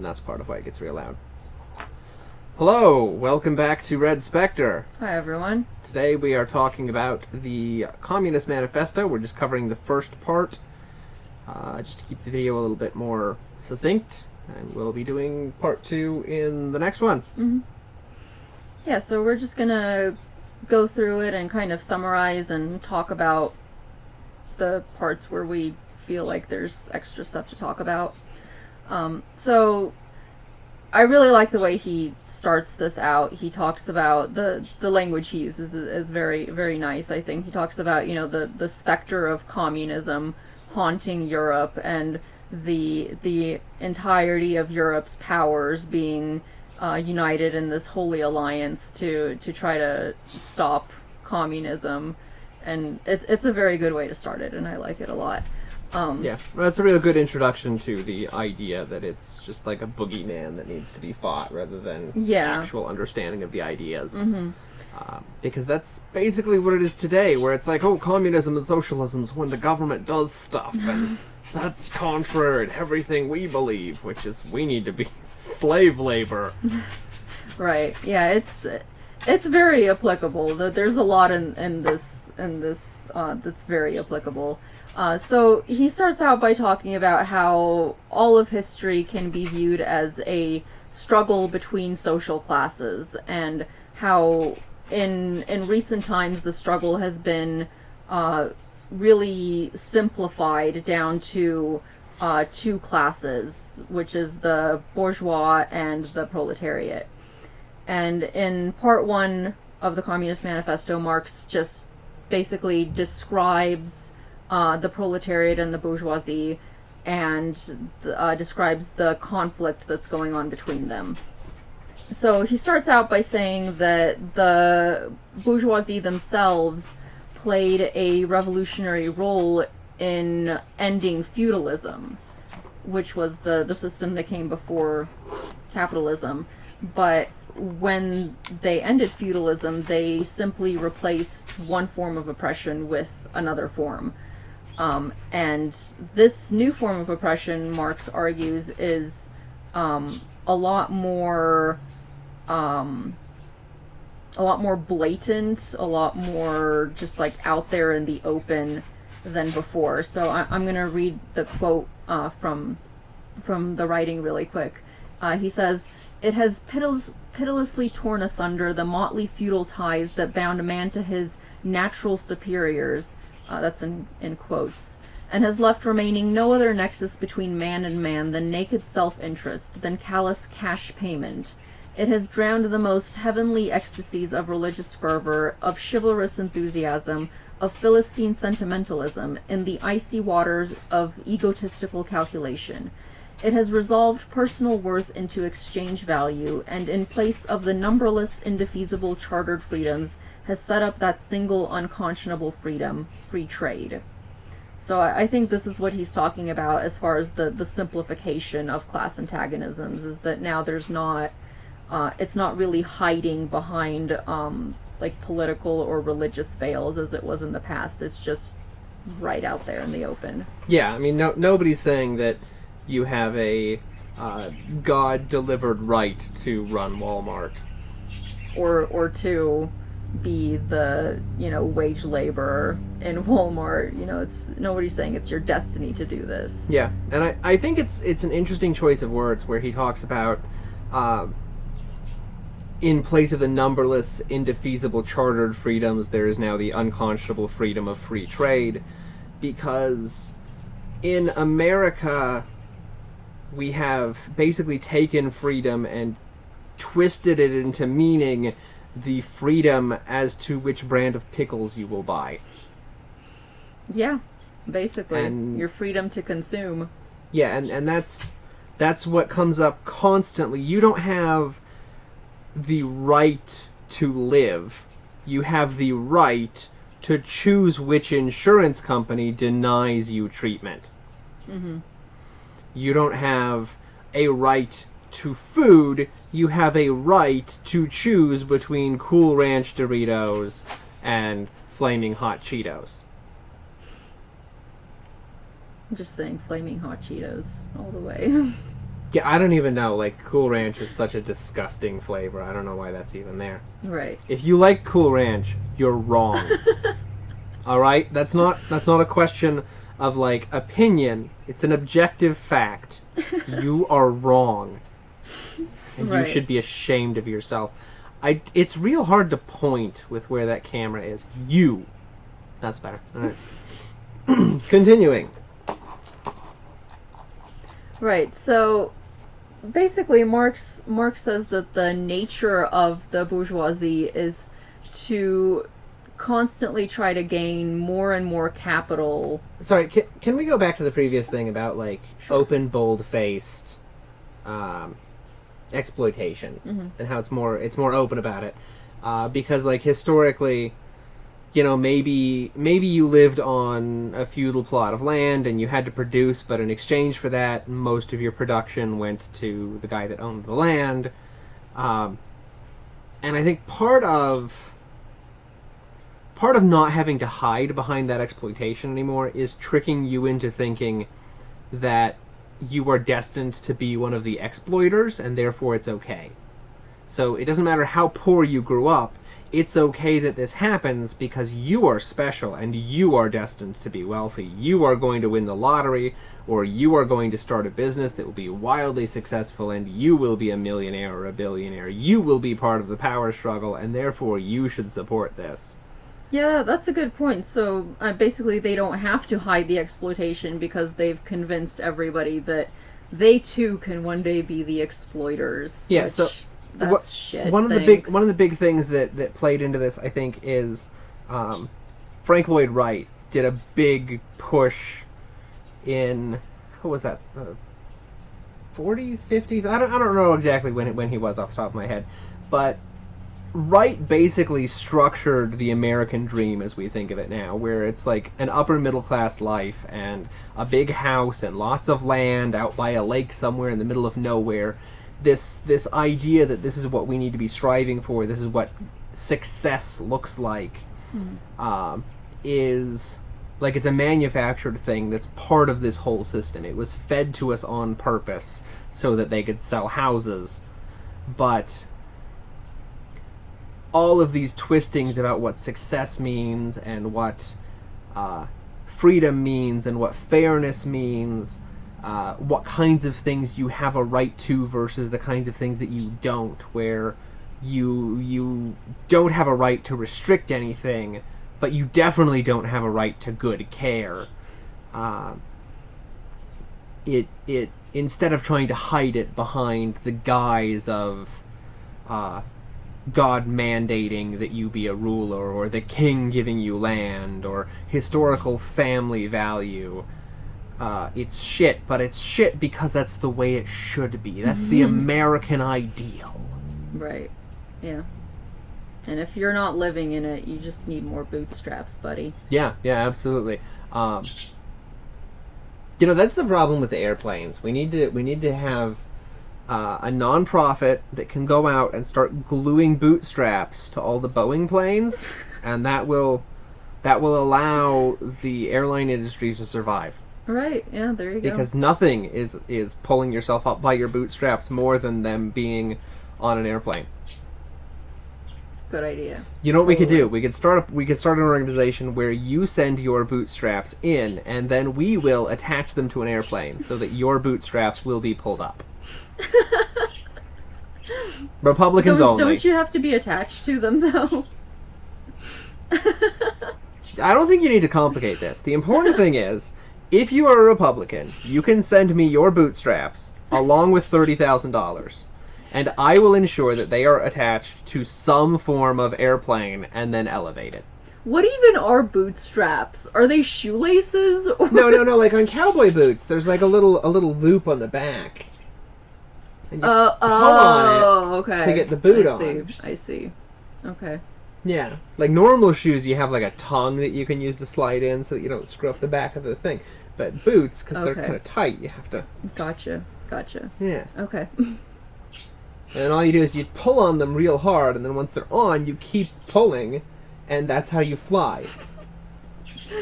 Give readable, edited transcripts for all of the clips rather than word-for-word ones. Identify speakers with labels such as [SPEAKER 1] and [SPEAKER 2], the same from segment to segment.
[SPEAKER 1] And that's part of why it gets real loud. Hello, welcome back to Red Spectre.
[SPEAKER 2] Hi everyone.
[SPEAKER 1] Today we are talking about the Communist Manifesto. We're just covering the first part, just to keep the video a little bit more succinct, and we'll be doing part 2 in the next one.
[SPEAKER 2] Mm-hmm. Yeah, so we're just gonna go through it and kind of summarize and talk about the parts where we feel like there's extra stuff to talk about. So I really like the way he starts this out. He talks about the language he uses is very, very nice. I think he talks about, the specter of communism haunting Europe and the entirety of Europe's powers being united in this holy alliance to try to stop communism. And it's a very good way to start it, and I like it a lot.
[SPEAKER 1] Yeah, well, that's a real good introduction to the idea that it's just like a boogeyman that needs to be fought rather than actual understanding of the ideas.
[SPEAKER 2] Mm-hmm.
[SPEAKER 1] Because that's basically what it is today, where it's like, oh, communism and socialism's when the government does stuff, and that's contrary to everything we believe, which is we need to be slave labor.
[SPEAKER 2] Right. Yeah, it's very applicable. There's a lot in this that's very applicable. So he starts out by talking about how all of history can be viewed as a struggle between social classes, and how in recent times the struggle has been really simplified down to two classes, which is the bourgeois and the proletariat. And in part 1 of the Communist Manifesto, Marx just basically describes the proletariat and the bourgeoisie, and describes the conflict that's going on between them. So he starts out by saying that the bourgeoisie themselves played a revolutionary role in ending feudalism, which was the system that came before capitalism. But when they ended feudalism, they simply replaced one form of oppression with another form. And this new form of oppression, Marx argues, is a lot more blatant, a lot more just like out there in the open than before. So I'm going to read the quote from the writing really quick. He says, "It has pitilessly torn asunder the motley feudal ties that bound a man to his natural superiors," that's in quotes, "and has left remaining no other nexus between man and man than naked self-interest, than callous cash payment. It has drowned the most heavenly ecstasies of religious fervor, of chivalrous enthusiasm, of Philistine sentimentalism, in the icy waters of egotistical calculation. It has resolved personal worth into exchange value, and in place of the numberless indefeasible chartered freedoms, has set up that single unconscionable freedom, free trade." So I think this is what he's talking about as far as the simplification of class antagonisms, is that now there's not, it's not really hiding behind like political or religious veils as it was in the past. It's just right out there in the open.
[SPEAKER 1] Yeah, I mean, nobody's saying that you have a God-delivered right to run Walmart.
[SPEAKER 2] Or to be the, wage laborer in Walmart. It's nobody's saying it's your destiny to do this.
[SPEAKER 1] Yeah, and I think it's an interesting choice of words where he talks about in place of the numberless indefeasible chartered freedoms, there is now the unconscionable freedom of free trade, because in America we have basically taken freedom and twisted it into meaning the freedom as to which brand of pickles you will buy.
[SPEAKER 2] Yeah, basically.
[SPEAKER 1] And
[SPEAKER 2] your freedom to consume.
[SPEAKER 1] Yeah, and that's what comes up constantly. You don't have the right to live. You have the right to choose which insurance company denies you treatment.
[SPEAKER 2] Mm-hmm.
[SPEAKER 1] You don't have a right to food. You have a right to choose between Cool Ranch Doritos and Flaming Hot Cheetos.
[SPEAKER 2] I'm just saying Flaming Hot Cheetos all the way.
[SPEAKER 1] Yeah, I don't even know. Like, Cool Ranch is such a disgusting flavor. I don't know why that's even there.
[SPEAKER 2] Right.
[SPEAKER 1] If you like Cool Ranch, you're wrong. All right? That's not a question of like opinion. It's an objective fact. You are wrong. And
[SPEAKER 2] Right.
[SPEAKER 1] you should be ashamed of yourself. It's real hard to point with where that camera is. You. That's better. All right. Continuing.
[SPEAKER 2] Right. So basically, Marx says that the nature of the bourgeoisie is to constantly try to gain more and more capital.
[SPEAKER 1] Sorry, can we go back to the previous thing about like
[SPEAKER 2] Sure.
[SPEAKER 1] open, bold-faced exploitation and how it's more open about it because like historically, you know, maybe you lived on a feudal plot of land and you had to produce, but in exchange for that, most of your production went to the guy that owned the land. And I think part of not having to hide behind that exploitation anymore is tricking you into thinking that you are destined to be one of the exploiters, and therefore it's okay. So it doesn't matter how poor you grew up, it's okay that this happens because you are special and you are destined to be wealthy. You are going to win the lottery, or you are going to start a business that will be wildly successful, and you will be a millionaire or a billionaire. You will be part of the power struggle, and therefore you should support this.
[SPEAKER 2] Yeah, that's a good point. So basically, they don't have to hide the exploitation because they've convinced everybody that they too can one day be the exploiters.
[SPEAKER 1] Yeah,
[SPEAKER 2] which,
[SPEAKER 1] so
[SPEAKER 2] that's shit.
[SPEAKER 1] One of the big things that played into this, I think, is Frank Lloyd Wright did a big push in what was that, 40s, 50s? I don't know exactly when he was off the top of my head, but Wright basically structured the American dream as we think of it now, where it's like an upper middle class life and a big house and lots of land out by a lake somewhere in the middle of nowhere. This idea that this is what we need to be striving for, this is what success looks like, is like it's a manufactured thing that's part of this whole system. It was fed to us on purpose so that they could sell houses, but all of these twistings about what success means and what freedom means and what fairness means, what kinds of things you have a right to versus the kinds of things that you don't, where you don't have a right to restrict anything, but you definitely don't have a right to good care. It instead of trying to hide it behind the guise of God mandating that you be a ruler, or the king giving you land, or historical family value. It's shit, but it's shit because that's the way it should be. That's the American ideal. Right.
[SPEAKER 2] Yeah. And if you're not living in it, you just need more bootstraps, buddy.
[SPEAKER 1] Yeah, absolutely. You know, that's the problem with the airplanes. We need to have a non-profit that can go out and start gluing bootstraps to all the Boeing planes, and that will allow the airline industry to survive.
[SPEAKER 2] Right, yeah, there you go.
[SPEAKER 1] Because nothing is pulling yourself up by your bootstraps more than them being on an airplane.
[SPEAKER 2] Good idea.
[SPEAKER 1] You know what we could do? We could start an organization where you send your bootstraps in, and then we will attach them to an airplane so that your bootstraps will be pulled up. Republicans only.
[SPEAKER 2] Don't you have to be attached to them, though?
[SPEAKER 1] I don't think you need to complicate this. The important thing is, if you are a Republican, you can send me your bootstraps along with $30,000, and I will ensure that they are attached to some form of airplane and then elevated.
[SPEAKER 2] What even are bootstraps? Are they shoelaces? Or...
[SPEAKER 1] No. Like on cowboy boots, there's like a little loop on the back. And you pull on it
[SPEAKER 2] okay.
[SPEAKER 1] to get the boot on.
[SPEAKER 2] I see. Okay.
[SPEAKER 1] Yeah. Like normal shoes, you have like a tongue that you can use to slide in so that you don't screw up the back of the thing. But boots, because they're kind of tight, you have to...
[SPEAKER 2] Gotcha.
[SPEAKER 1] Yeah.
[SPEAKER 2] Okay.
[SPEAKER 1] And all you do is you pull on them real hard, and then once they're on, you keep pulling, and that's how you fly.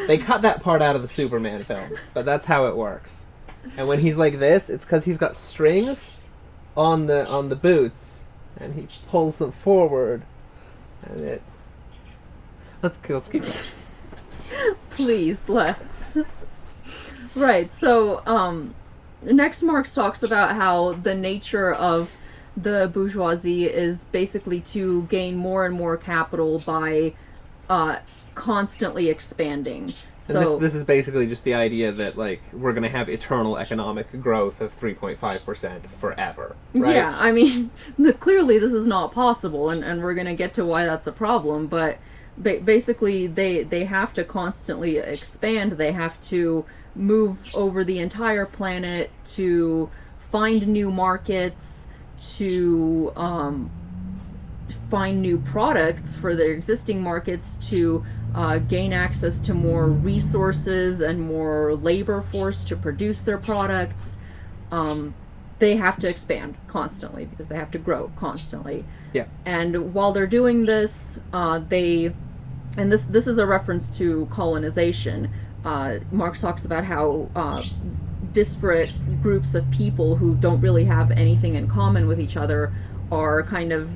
[SPEAKER 1] They cut that part out of the Superman films, but that's how it works. And when he's like this, it's because he's got strings on the boots, and he pulls them forward, and it. Let's keep going.
[SPEAKER 2] Please, let's. Right. So, next Marx talks about how the nature of the bourgeoisie is basically to gain more and more capital by constantly expanding. So
[SPEAKER 1] And this is basically just the idea that like we're going to have eternal economic growth of 3.5% forever, right?
[SPEAKER 2] yeah, I mean, clearly this is not possible, and we're going to get to why that's a problem, but basically they have to constantly expand. They have to move over the entire planet to find new markets, to find new products for their existing markets, to gain access to more resources and more labor force to produce their products. They have to expand constantly because they have to grow constantly.
[SPEAKER 1] Yeah.
[SPEAKER 2] And while they're doing this, this is a reference to colonization. Marx talks about how disparate groups of people who don't really have anything in common with each other are kind of,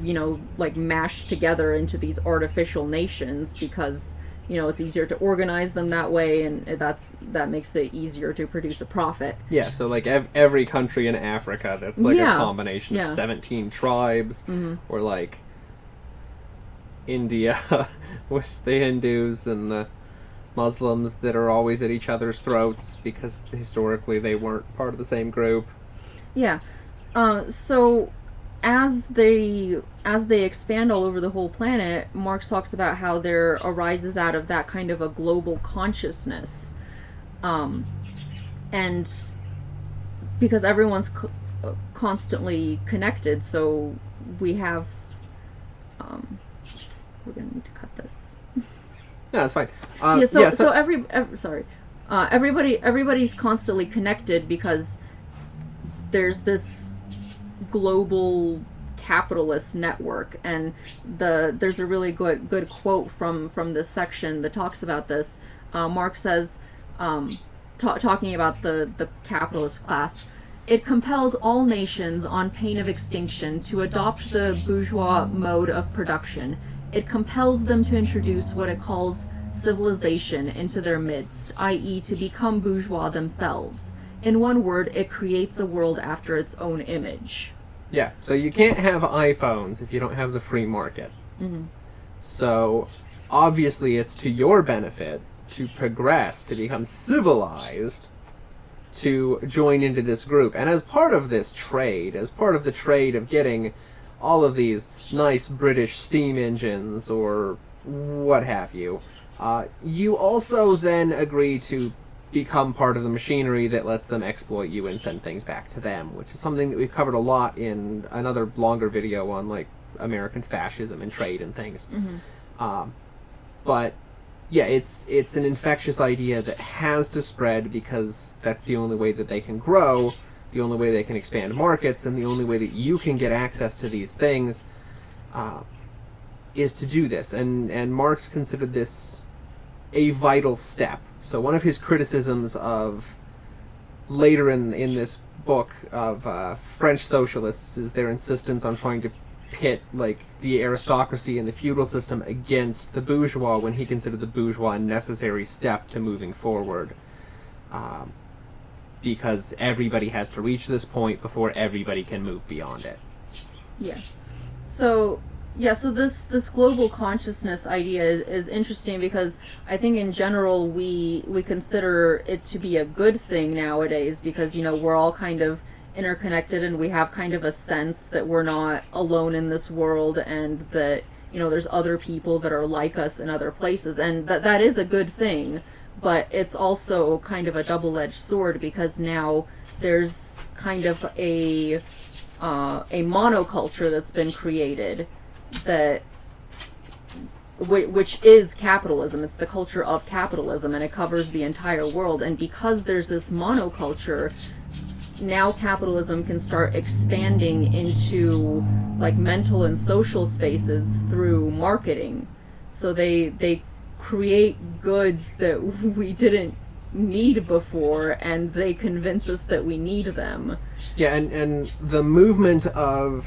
[SPEAKER 2] like mashed together into these artificial nations because, it's easier to organize them that way, and that makes it easier to produce a profit.
[SPEAKER 1] Yeah, so like every country in Africa that's like a combination of 17 tribes, or like India with the Hindus and the Muslims that are always at each other's throats because historically they weren't part of the same group.
[SPEAKER 2] Yeah. So as they expand all over the whole planet, Marx talks about how there arises out of that kind of a global consciousness, and because everyone's constantly connected, so we have. We're gonna need to cut this.
[SPEAKER 1] No, that's fine.
[SPEAKER 2] Everybody's constantly connected because there's this global capitalist network, and there's a really good quote from this section that talks about this. Marx says, talking about the capitalist class, it compels all nations on pain of extinction to adopt the bourgeois mode of production. It compels them to introduce what it calls civilization into their midst, i.e. to become bourgeois themselves. In one word, it creates a world after its own image.
[SPEAKER 1] Yeah, so you can't have iPhones if you don't have the free market.
[SPEAKER 2] Mm-hmm.
[SPEAKER 1] So, obviously it's to your benefit to progress, to become civilized, to join into this group. And as part of this trade, as part of the trade of getting all of these nice British steam engines or what have you, you also then agree to become part of the machinery that lets them exploit you and send things back to them, which is something that we've covered a lot in another longer video on like American fascism and trade and things.
[SPEAKER 2] Mm-hmm.
[SPEAKER 1] But yeah, it's an infectious idea that has to spread because that's the only way that they can grow, the only way they can expand markets, and the only way that you can get access to these things is to do this. And Marx considered this a vital step. So one of his criticisms of later in this book of French socialists is their insistence on trying to pit like the aristocracy and the feudal system against the bourgeois when he considered the bourgeois a necessary step to moving forward. Because everybody has to reach this point before everybody can move beyond it.
[SPEAKER 2] Yeah. So this global consciousness idea is interesting because I think in general we consider it to be a good thing nowadays because we're all kind of interconnected and we have kind of a sense that we're not alone in this world and that there's other people that are like us in other places, and that is a good thing. But it's also kind of a double-edged sword because now there's kind of a monoculture that's been created which is capitalism. It's the culture of capitalism, and it covers the entire world. And because there's this monoculture, now capitalism can start expanding into like mental and social spaces through marketing. So they create goods that we didn't need before, and they convince us that we need them.
[SPEAKER 1] Yeah, and the movement of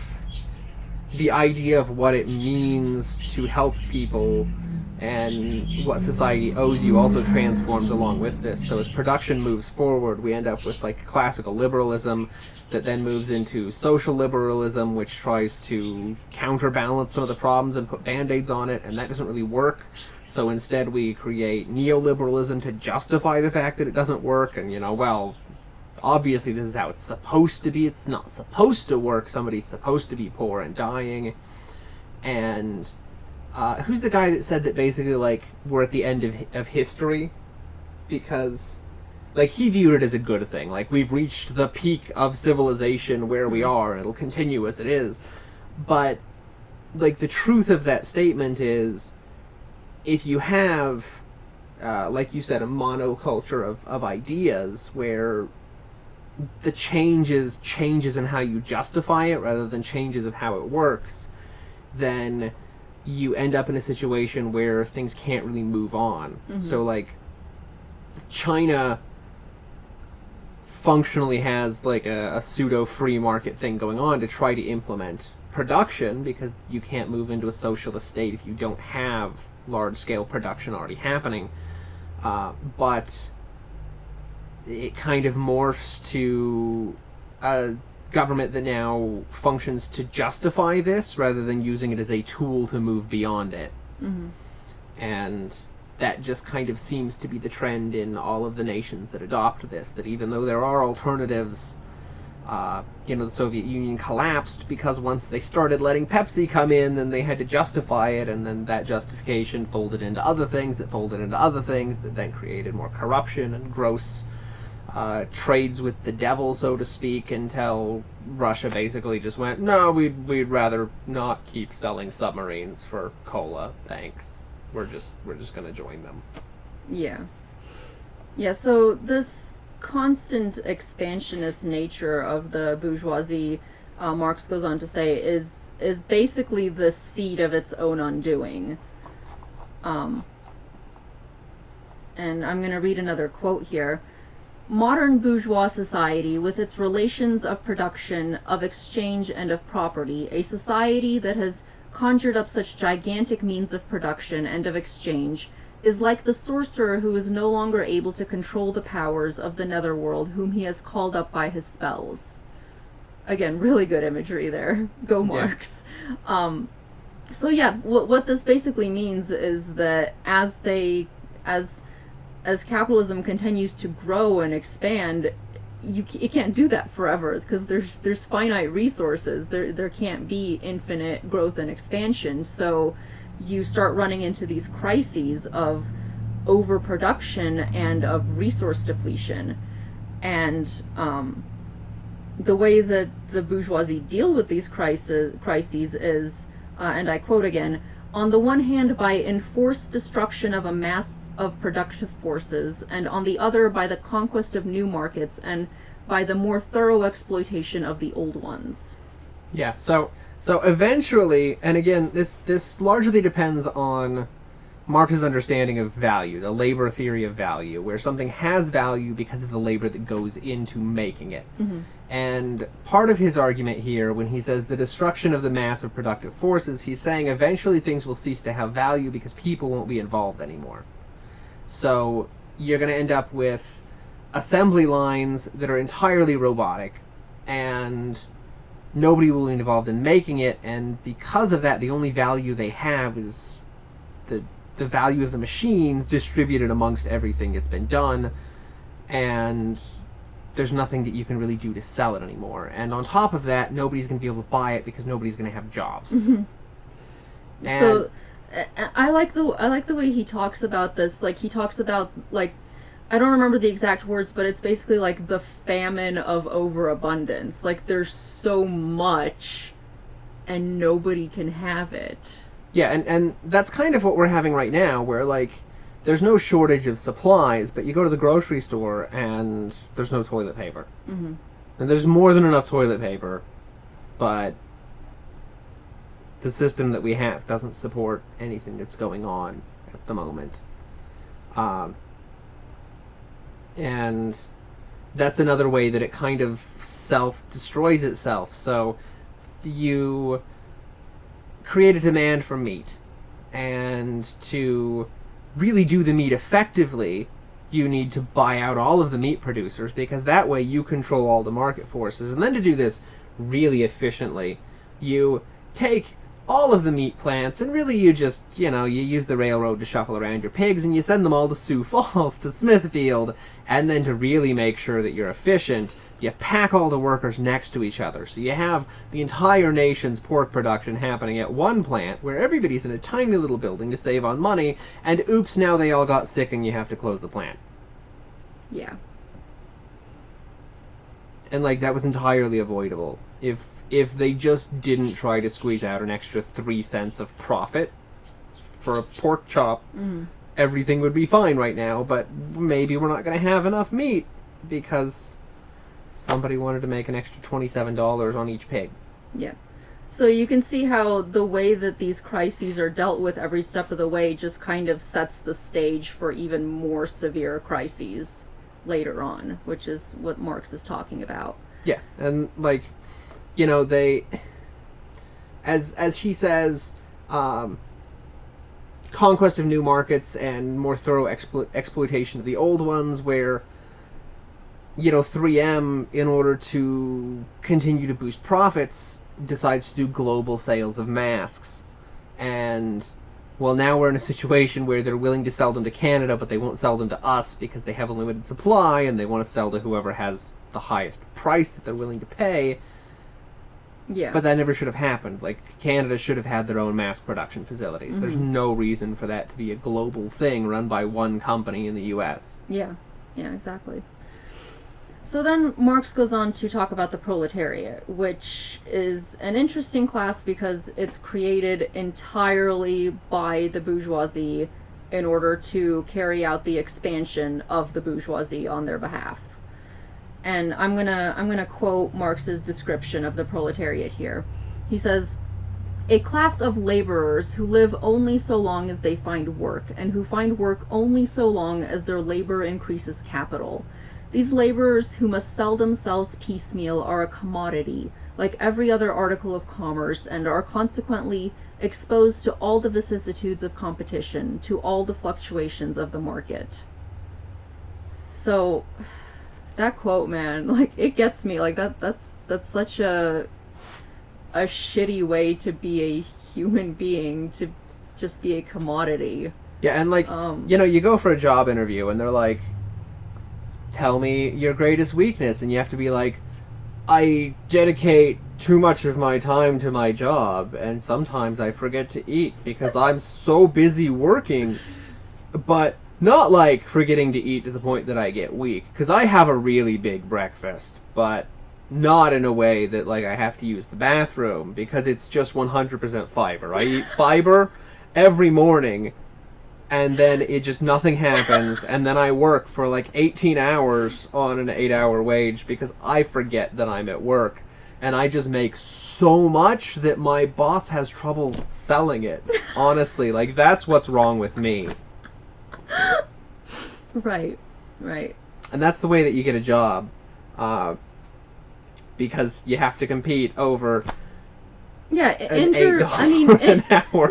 [SPEAKER 1] the idea of what it means to help people and what society owes you also transforms along with this. So as production moves forward, we end up with like classical liberalism that then moves into social liberalism, which tries to counterbalance some of the problems and put band-aids on it, and that doesn't really work. So instead we create neoliberalism to justify the fact that it doesn't work, and well, obviously this is how it's supposed to be. It's not supposed to work. Somebody's supposed to be poor and dying. And who's the guy that said that basically, like, we're at the end of history? Because, like, he viewed it as a good thing. Like, we've reached the peak of civilization where we are, and it'll continue as it is. But, like, the truth of that statement is, if you have, like you said, a monoculture of ideas where the changes in how you justify it rather than changes of how it works, then you end up in a situation where things can't really move on. So, like, China functionally has, like, a pseudo-free market thing going on to try to implement production, because you can't move into a socialist state if you don't have large-scale production already happening. But it kind of morphs to a government that now functions to justify this rather than using it as a tool to move beyond it. And that just kind of seems to be the trend in all of the nations that adopt this, that even though there are alternatives, the Soviet Union collapsed because once they started letting Pepsi come in, then they had to justify it, and then that justification folded into other things that folded into other things that then created more corruption and gross trades with the devil, so to speak, until Russia basically just went, no, we'd rather not keep selling submarines for cola, thanks. We're just gonna join them.
[SPEAKER 2] Yeah, so this constant expansionist nature of the bourgeoisie, Marx goes on to say, is basically the seed of its own undoing. And I'm going to read another quote here. Modern bourgeois society, with its relations of production, of exchange, and of property, a society that has conjured up such gigantic means of production and of exchange, is like the sorcerer who is no longer able to control the powers of the netherworld, whom he has called up by his spells. Again, really good imagery there. Go Marx. Yeah. So yeah, what this basically means is that as capitalism continues to grow and expand, it can't do that forever, because there's finite resources. There can't be infinite growth and expansion. So you start running into these crises of overproduction and of resource depletion. And the way that the bourgeoisie deal with these crises is, and I quote again, on the one hand by enforced destruction of a mass of productive forces, and on the other by the conquest of new markets and by the more thorough exploitation of the old ones.
[SPEAKER 1] Yeah, so eventually, and again, this largely depends on Marx's understanding of value, the labor theory of value, where something has value because of the labor that goes into making it. And part of his argument here, when he says the destruction of the mass of productive forces, he's saying eventually things will cease to have value because people won't be involved anymore. So you're going to end up with assembly lines that are entirely robotic, and nobody will be involved in making it, and because of that, the only value they have is the value of the machines distributed amongst everything that's been done, and there's nothing that you can really do to sell it anymore. And on top of that, nobody's going to be able to buy it because nobody's going to have jobs.
[SPEAKER 2] So I like the way he talks about this. Like, he talks about, like, I don't remember the exact words, but it's basically like the famine of overabundance. Like, there's so much and nobody can have it.
[SPEAKER 1] Yeah, and that's kind of what we're having right now, where, like, there's no shortage of supplies, but you go to the grocery store and there's no toilet paper. And there's more than enough toilet paper, but the system that we have doesn't support anything that's going on at the moment. And that's another way that it kind of self-destroys itself. So you create a demand for meat, and to really do the meat effectively, you need to buy out all of the meat producers, because that way you control all the market forces. And then to do this really efficiently, you take all of the meat plants, and really you just, you use the railroad to shuffle around your pigs, and you send them all to Sioux Falls, to Smithfield, and then to really make sure that you're efficient, you pack all the workers next to each other. So you have the entire nation's pork production happening at one plant, where everybody's in a tiny little building to save on money, and oops, now they all got sick and you have to close the plant.
[SPEAKER 2] Yeah.
[SPEAKER 1] And, like, that was entirely avoidable. If they just didn't try to squeeze out an extra 3 cents of profit for a pork chop, everything would be fine right now. But maybe we're not going to have enough meat because somebody wanted to make an extra $27 on each pig.
[SPEAKER 2] Yeah. So you can see how the way that these crises are dealt with every step of the way just kind of sets the stage for even more severe crises later on, which is what Marx is talking about.
[SPEAKER 1] Yeah, and, like, they, as he says, conquest of new markets and more thorough exploitation of the old ones, where 3M, in order to continue to boost profits, decides to do global sales of masks. And, well, now we're in a situation where they're willing to sell them to Canada, but they won't sell them to us because they have a limited supply, and they want to sell to whoever has the highest price that they're willing to pay.
[SPEAKER 2] Yeah.
[SPEAKER 1] But that never should have happened. Like, Canada should have had their own mask production facilities. There's no reason for that to be a global thing run by one company in the U.S.
[SPEAKER 2] Yeah, exactly. So then Marx goes on to talk about the proletariat, which is an interesting class because it's created entirely by the bourgeoisie in order to carry out the expansion of the bourgeoisie on their behalf. And I'm gonna quote Marx's description of the proletariat here. He says, "A class of laborers who live only so long as they find work, and who find work only so long as their labor increases capital. These laborers who must sell themselves piecemeal are a commodity, like every other article of commerce, and are consequently exposed to all the vicissitudes of competition, to all the fluctuations of the market." So, that quote, man, like, it gets me. Like, that's such a shitty way to be a human being, to just be a commodity.
[SPEAKER 1] Yeah, and, like, you go for a job interview, and they're like, tell me your greatest weakness, and you have to be like, I dedicate too much of my time to my job, and sometimes I forget to eat because I'm so busy working. But not like forgetting to eat to the point that I get weak, because I have a really big breakfast, but not in a way that, like, I have to use the bathroom, because it's just 100% fiber. I eat fiber every morning, and then it just, nothing happens, and then I work for like 18 hours on an 8-hour wage because I forget that I'm at work, and I just make so much that my boss has trouble selling it. Honestly, like, that's what's wrong with me.
[SPEAKER 2] Right.
[SPEAKER 1] And that's the way that you get a job, because you have to compete over an hour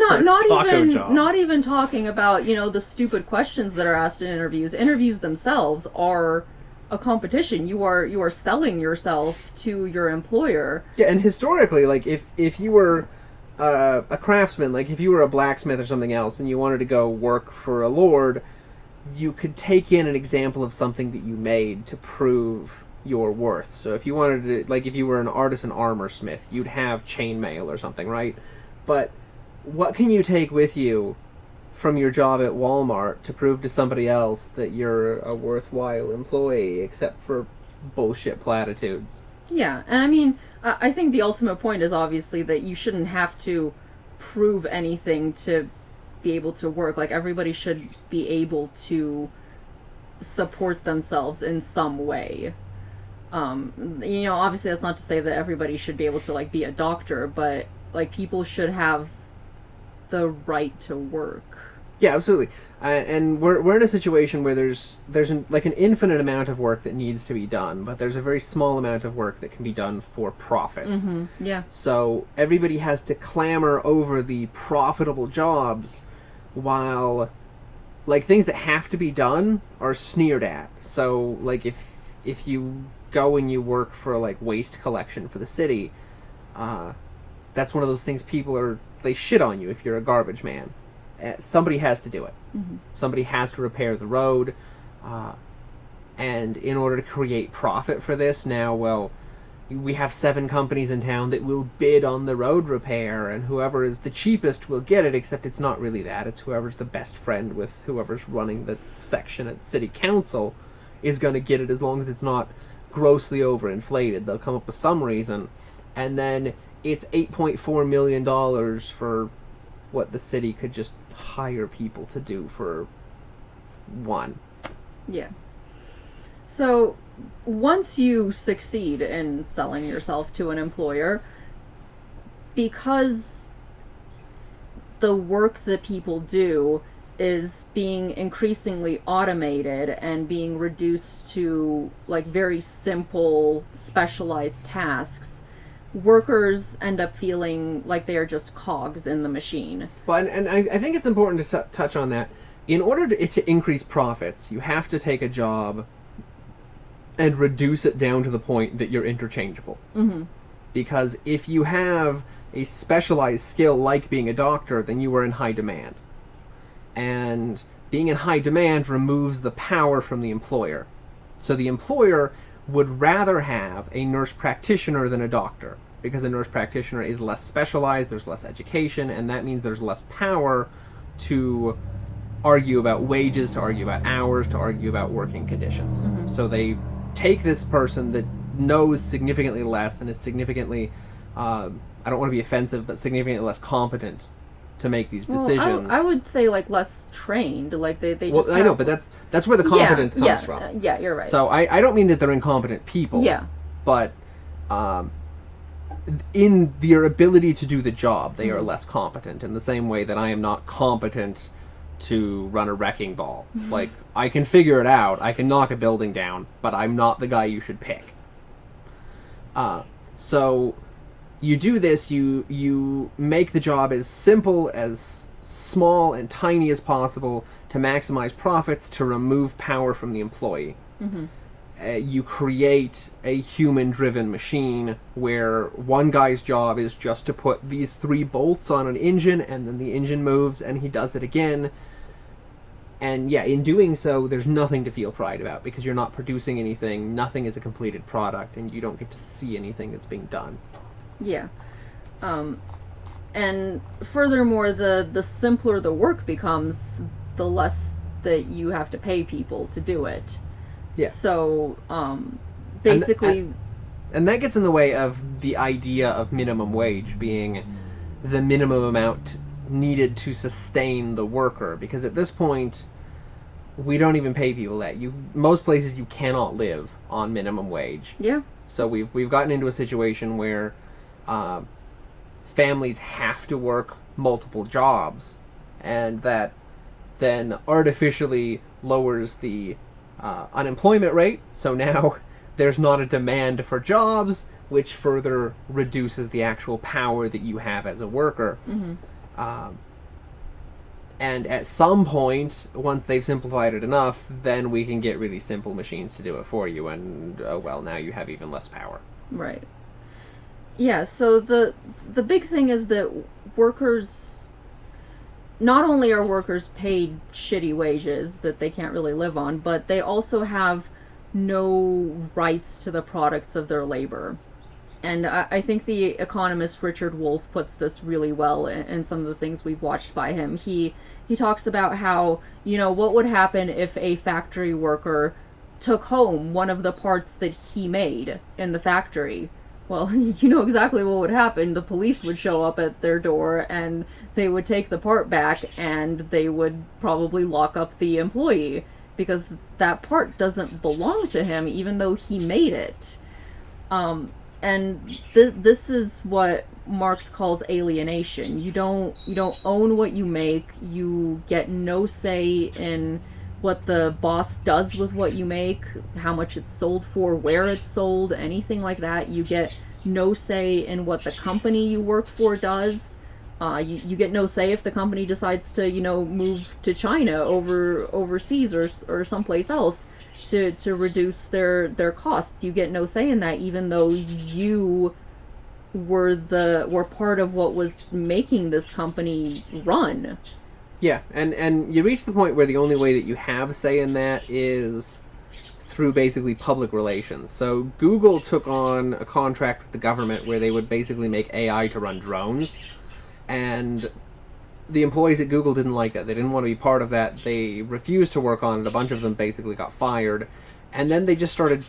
[SPEAKER 2] not even talking about, the stupid questions that are asked in interviews. Interviews themselves are a competition. You are selling yourself to your employer.
[SPEAKER 1] Yeah, and historically, like, if you were a craftsman, like if you were a blacksmith or something else, and you wanted to go work for a lord, you could take in an example of something that you made to prove your worth. So if you wanted to, like, if you were an artisan armor smith, you'd have chainmail or something, right? But what can you take with you from your job at Walmart to prove to somebody else that you're a worthwhile employee, except for bullshit platitudes?
[SPEAKER 2] Yeah, and I mean, I think the ultimate point is obviously that you shouldn't have to prove anything to be able to work. Like, everybody should be able to support themselves in some way. Obviously that's not to say that everybody should be able to, like, be a doctor, but, like, people should have the right to work.
[SPEAKER 1] Yeah, absolutely. And we're in a situation where there's like an infinite amount of work that needs to be done, but there's a very small amount of work that can be done for profit.
[SPEAKER 2] Mm-hmm. Yeah.
[SPEAKER 1] So everybody has to clamor over the profitable jobs, while like things that have to be done are sneered at. So like if you go and you work for like waste collection for the city, that's one of those things they shit on you if you're a garbage man. Somebody has to do it.
[SPEAKER 2] Mm-hmm.
[SPEAKER 1] Somebody has to repair the road, and in order to create profit for this, now, well, we have 7 companies in town that will bid on the road repair, and whoever is the cheapest will get it, except it's not really that. It's whoever's the best friend with whoever's running the section at city council is going to get it, as long as it's not grossly overinflated. They'll come up with some reason, and then it's $8.4 million for what the city could just hire people to do for one.
[SPEAKER 2] Yeah. So once you succeed in selling yourself to an employer, because the work that people do is being increasingly automated and being reduced to like very simple specialized tasks, workers end up feeling like they are just cogs in the machine.
[SPEAKER 1] Well, and I think it's important to touch on that. In order to increase profits, you have to take a job and reduce it down to the point that you're interchangeable.
[SPEAKER 2] Mm-hmm.
[SPEAKER 1] Because if you have a specialized skill like being a doctor, then you are in high demand. And being in high demand removes the power from the employer. So the employer would rather have a nurse practitioner than a doctor, because a nurse practitioner is less specialized, there's less education, and that means there's less power to argue about wages, to argue about hours, to argue about working conditions.
[SPEAKER 2] Mm-hmm.
[SPEAKER 1] So they take this person that knows significantly less and is significantly, I don't want to be offensive, but significantly less competent to make these decisions.
[SPEAKER 2] Well, I would say like less trained, like they just.
[SPEAKER 1] Well, I know, but that's where the competence comes from.
[SPEAKER 2] Yeah, you're right.
[SPEAKER 1] So I don't mean that they're incompetent people.
[SPEAKER 2] Yeah.
[SPEAKER 1] But in their ability to do the job, they are less competent, in the same way that I am not competent to run a wrecking ball. Like, I can figure it out, I can knock a building down, but I'm not the guy you should pick. So you do this, you make the job as simple, as small and tiny as possible to maximize profits, to remove power from the employee.
[SPEAKER 2] Mm-hmm.
[SPEAKER 1] You create a human-driven machine where one guy's job is just to put these 3 bolts on an engine, and then the engine moves, and he does it again. And yeah, in doing so, there's nothing to feel pride about, because you're not producing anything, nothing is a completed product, and you don't get to see anything that's being done.
[SPEAKER 2] Yeah. And furthermore, the simpler the work becomes, the less that you have to pay people to do it.
[SPEAKER 1] Yeah.
[SPEAKER 2] So, basically...
[SPEAKER 1] And that gets in the way of the idea of minimum wage being the minimum amount needed to sustain the worker, because at this point, we don't even pay people that. Most places you cannot live on minimum wage.
[SPEAKER 2] Yeah.
[SPEAKER 1] So we've gotten into a situation where families have to work multiple jobs, and that then artificially lowers the unemployment rate, so now there's not a demand for jobs, which further reduces the actual power that you have as a worker.
[SPEAKER 2] Mm-hmm.
[SPEAKER 1] And at some point, once they've simplified it enough, then we can get really simple machines to do it for you, and well, now you have even less power.
[SPEAKER 2] Right. Yeah, so the big thing is that workers... Not only are workers paid shitty wages that they can't really live on, but they also have no rights to the products of their labor. And I think the economist Richard Wolff puts this really well in some of the things we've watched by him. He talks about how, what would happen if a factory worker took home one of the parts that he made in the factory. Well, you know exactly what would happen. The police would show up at their door, and they would take the part back, and they would probably lock up the employee, because that part doesn't belong to him, even though he made it. And this is what Marx calls alienation. You don't own what you make. You get no say in what the boss does with what you make, how much it's sold for, where it's sold, anything like that. You get no say in what the company you work for does. You get no say if the company decides to, move to China overseas or someplace else to reduce their costs. You get no say in that, even though you were part of what was making this company run.
[SPEAKER 1] Yeah, and you reach the point where the only way that you have say in that is through basically public relations. So Google took on a contract with the government where they would basically make AI to run drones, and the employees at Google didn't like that. They didn't want to be part of that. They refused to work on it. A bunch of them basically got fired, and then they just started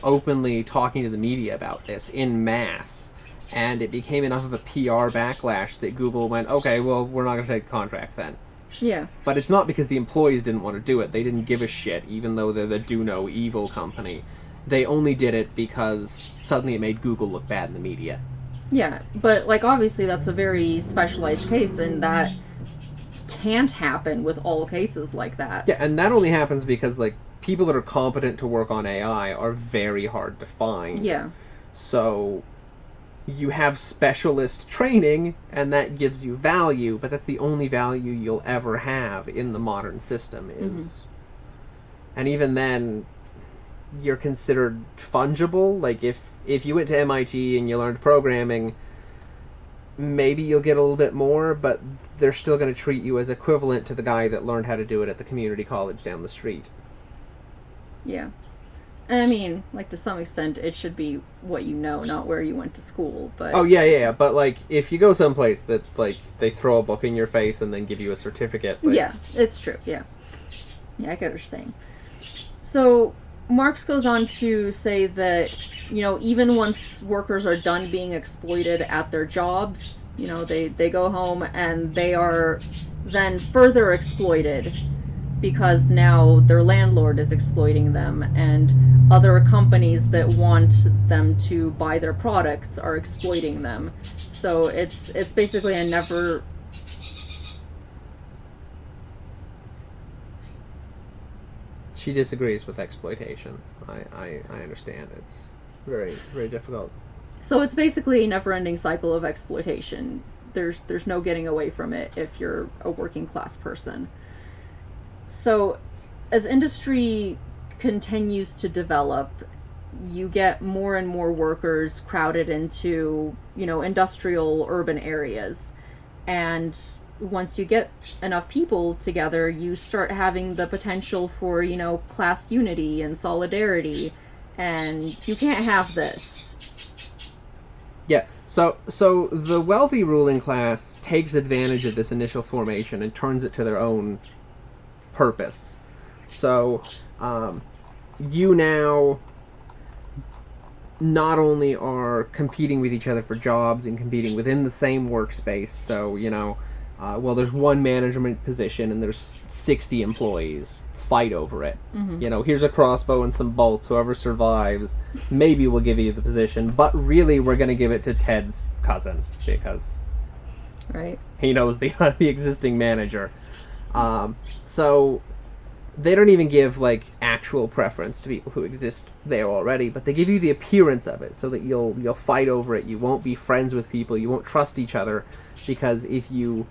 [SPEAKER 1] openly talking to the media about this in mass. And it became enough of a PR backlash that Google went, okay, well, we're not going to take the contract then.
[SPEAKER 2] Yeah.
[SPEAKER 1] But it's not because the employees didn't want to do it. They didn't give a shit, even though they're the do no evil company. They only did it because suddenly it made Google look bad in the media.
[SPEAKER 2] Yeah, but obviously that's a very specialized case, and that can't happen with all cases like that.
[SPEAKER 1] Yeah, and that only happens because people that are competent to work on AI are very hard to find.
[SPEAKER 2] Yeah.
[SPEAKER 1] So you have specialist training, and that gives you value, but that's the only value you'll ever have in the modern system is... And even then, you're considered fungible. If you went to MIT and you learned programming, maybe you'll get a little bit more, but they're still going to treat you as equivalent to the guy that learned how to do it at the community college down the street.
[SPEAKER 2] Yeah. And I mean, to some extent, it should be what you know, not where you went to school. But
[SPEAKER 1] oh yeah. But if you go someplace that they throw a book in your face and then give you a certificate.
[SPEAKER 2] Yeah, it's true. Yeah, I get what you're saying. So Marx goes on to say that even once workers are done being exploited at their jobs, they go home and they are then further exploited, because now their landlord is exploiting them, and other companies that want them to buy their products are exploiting them. So it's basically a never...
[SPEAKER 1] She disagrees with exploitation. I understand. It's very, very difficult.
[SPEAKER 2] So it's basically a never-ending cycle of exploitation. There's no getting away from it if you're a working class person. So as industry continues to develop, you get more and more workers crowded into, industrial urban areas. And once you get enough people together, you start having the potential for, class unity and solidarity. And you can't have this.
[SPEAKER 1] Yeah, so the wealthy ruling class takes advantage of this initial formation and turns it to their own purpose. So, you now not only are competing with each other for jobs and competing within the same workspace, so, there's one management position and there's 60 employees. Fight over it. Mm-hmm. Here's a crossbow and some bolts. Whoever survives, maybe we'll give you the position, but really we're going to give it to Ted's cousin because he knows the existing manager. So they don't even give actual preference to people who exist there already, but they give you the appearance of it so that you'll fight over it. You won't be friends with people. You won't trust each other, because if you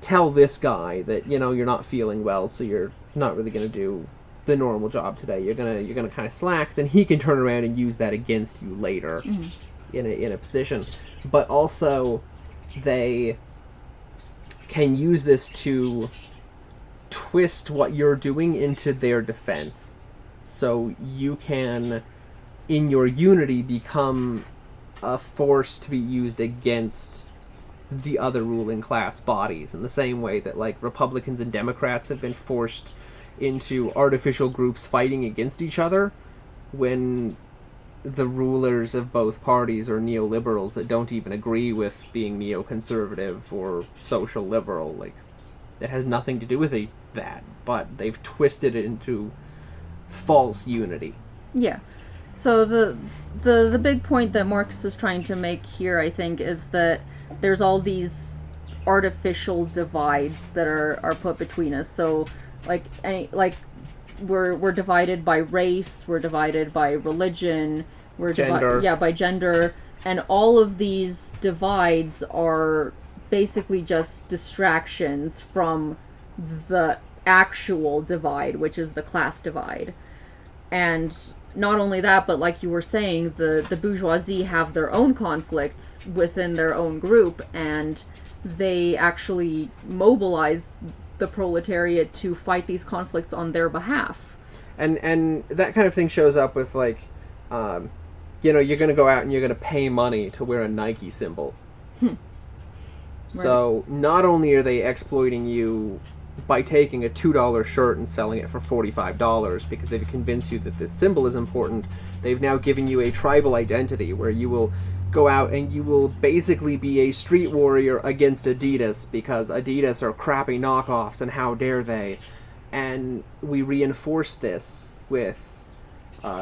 [SPEAKER 1] tell this guy that you're not feeling well, so you're not really going to do the normal job today, you're gonna kind of slack, then he can turn around and use that against you later in a position. But also they can use this to twist what you're doing into their defense, so you can in your unity become a force to be used against the other ruling class bodies, in the same way that Republicans and Democrats have been forced into artificial groups fighting against each other when the rulers of both parties are neoliberals that don't even agree with being neoconservative or social liberal. It has nothing to do with that, but they've twisted it into false unity.
[SPEAKER 2] Yeah. So the big point that Marx is trying to make here, I think, is that there's all these artificial divides that are put between us. So we're divided by race, we're divided by religion,
[SPEAKER 1] Gender.
[SPEAKER 2] by gender, and all of these divides are basically just distractions from the actual divide, which is the class divide. And not only that, but like you were saying, the bourgeoisie have their own conflicts within their own group, and they actually mobilize the proletariat to fight these conflicts on their behalf.
[SPEAKER 1] And that kind of thing shows up with like, you're going to go out and you're going to pay money to wear a Nike symbol. So not only are they exploiting you by taking a $2 shirt and selling it for $45 because they've convinced you that this symbol is important, they've now given you a tribal identity where you will go out and you will basically be a street warrior against Adidas because Adidas are crappy knockoffs and how dare they. And we reinforce this with